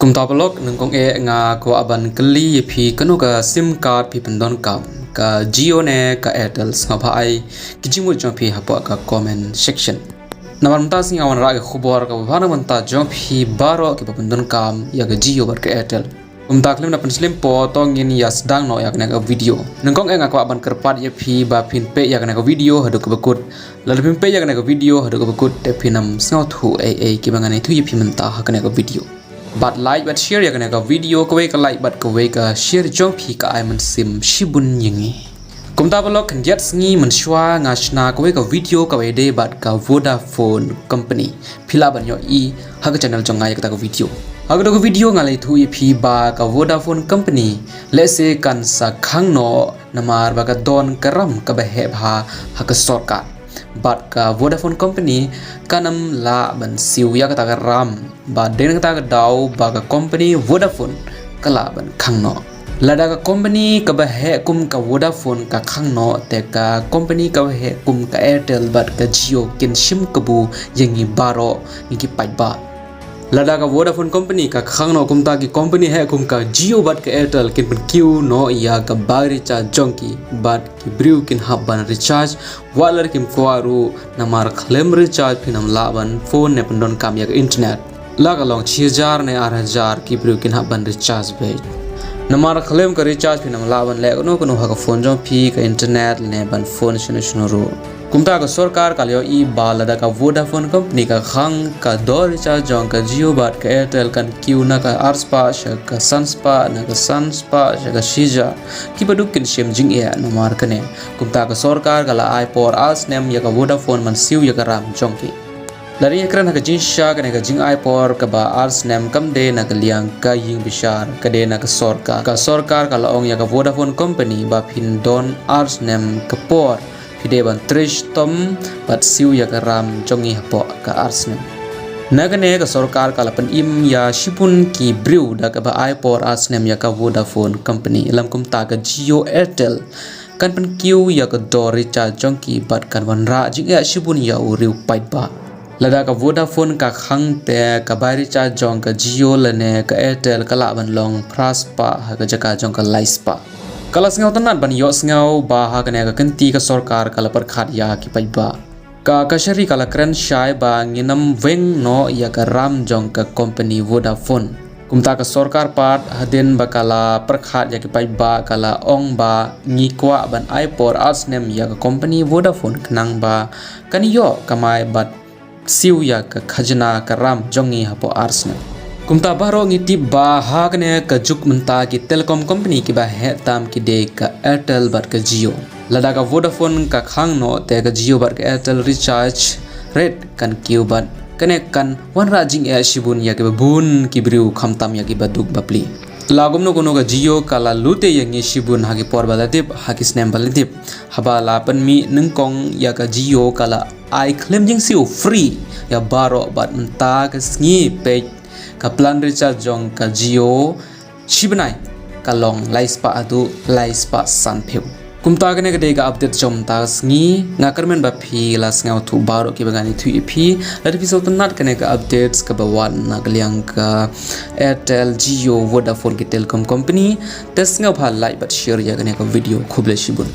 กุมตาบล็อกนึงกงงากว่าบันกลีพีกนุกซิมการ์ดพีเป็นดอนกับJio เนกับ Airtel สงบายกิจมุจจงพีฮับกับ comment section นวันตาสิงห์วันรักขบวนกับวันวันตาจงพีบาร์กับเป็นดอนกับยาก Jio บัดกับ Airtel กุมตาคลิปนับเป็นสลิมโปตองยินยาสดังโนอยากในกับวิดีโอนึงกงงากว่าบันกระปัดยาพีบาพินเปยอยากในกับวิดีโอหาดูกับกุดแล้วพินเปยอยากในกับวิดีโอหาดูกับกุดแต่พินำสงบถูกิบังในทุยพีมันตาหักในกับวิดีโอบัดไลค์บัดแชร์อย่างนี้ก็วิดีโอก็เวกไลค์บัดก็เวกแชร์จงพีก็ไอมันซิมชิบุนยังไงกุมตาบล็อกขันยัดงี้มันชัวงาชนาก็เวกวิดีโอก็เวเดบัดก็ Vodafone Company พิลาบันยออีฮัก channel จงไงก็ตากวิดีโอฮักตากวิดีโองาเลยทุยพีบาก็ Vodafone Company เลเซกันสักครั้งโนนามาร์บาก็ดอนกระรำก็เบเหบาฮักสอร์กัดบัดกับ Vodafone Company กันนำลาบันซิวยากตากรำบัดเดินตากดาวบักกับ Company Vodafone กลาบันขังโนลาดกับ Company กับเหกุมกับ Vodafone กับขังโนแต่กับ Company กับเหกุมกับ Airtel บัดกับ Jio กินชิมกับบูยังงี้บารอยังงี้ไปบาลาดกับ Vodafone Company กับขังโนกุมตากิ Company เหกุมกับ Jio บัดกับ Airtel กินเป็นคิวโนยากับบาริชาจงกีบัดกิบริวกินฮับบันรีชาร์จWalar kim kuaru namar claim recharge pinam laban phone ne pendon kam yak internet lagalong 6000 ne 8000 ki brukin haban recharge be namar claim ka recharge pinam laban le no ha ka phone jong phi ka internet ne ban phone shunu ro kumta ka sarkar kalyo i balada ka Vodafone Company ka khang ka do recharge jong ka Jio bat ka Airtel kan kiu na ka Arspa ka Sunspa na ka Sunspa ka Shija ki badukin shem jing e namar kane kumta ka sarkar kala iPor as nem ya ka Vodafone man siu ya ka ram jong ki lari ekran ha ka jing sha ka ne ka jing iPor ka ba as nem kam de na ka liang ka ying bishar ka de na ka sarkar kala ong ya ka Vodafone Company ba phin don as nem ka por Pide ban trish tom bat siu ya karam jongi hapo ka arsnem nagane ka sarkar kala pan im ya shipun ki brew da ka ba iPor arsnem ya ka Vodafone Company lam kum ta ka Jio Airtel kan pan kiu ya ka do recharge jongi bat kan wan ra jing ya shipun ya u riu pait ba lada ka Vodafone ka khang te ka ba recharge jong ka Jio lane ka Airtel kala ban long praspa ha ka jaka jong ka laispa kala sngau tanat ban yo sngau ba ha kane ka kanti ka sarkar kala par khat ya ki pai ba ka kashari kala kran shai ba nginam weng no ya ka ram jong ka company Vodafone kumta ka sarkar pat haden ba kala par khat ya ki pai ba kala ong ba ngi kwa ban iPor asnem ya ka company Vodafone knang ba kan yo kamai bat siu ya ka khajna ka ram jongi hapo arsnem kumta baro ngiti ba hakne ka juk menta ki telecom company ki ba he tam ki de ka Airtel bat ka Jio lada ka Vodafone ka khang no te ka Jio bat ka Airtel recharge rate kan kiu bat connect kan wan rajing e shibun ya ki bun ki briu khamtam ya ki baduk bapli lagum no kono ka Jio kala lute yangi shibun hagi por baladip hagi snam baladip haba lapan mi nengkong ya ka Jio kala I claim jing siu free ya baro bat menta ka sngi page ka plan recharge jong ka Jio shibnai ka long laispa adu laispa sanpheu kumta kane ka de ka update jom ta sngi nga karmen ba phi la sngaw thu baro ki bagani thu phi la episode nat kane ka updates ka bawan na kliang ka Airtel Jio Vodafone ki telecom company tesngaw pha like but share ya kane ka video khuble shibun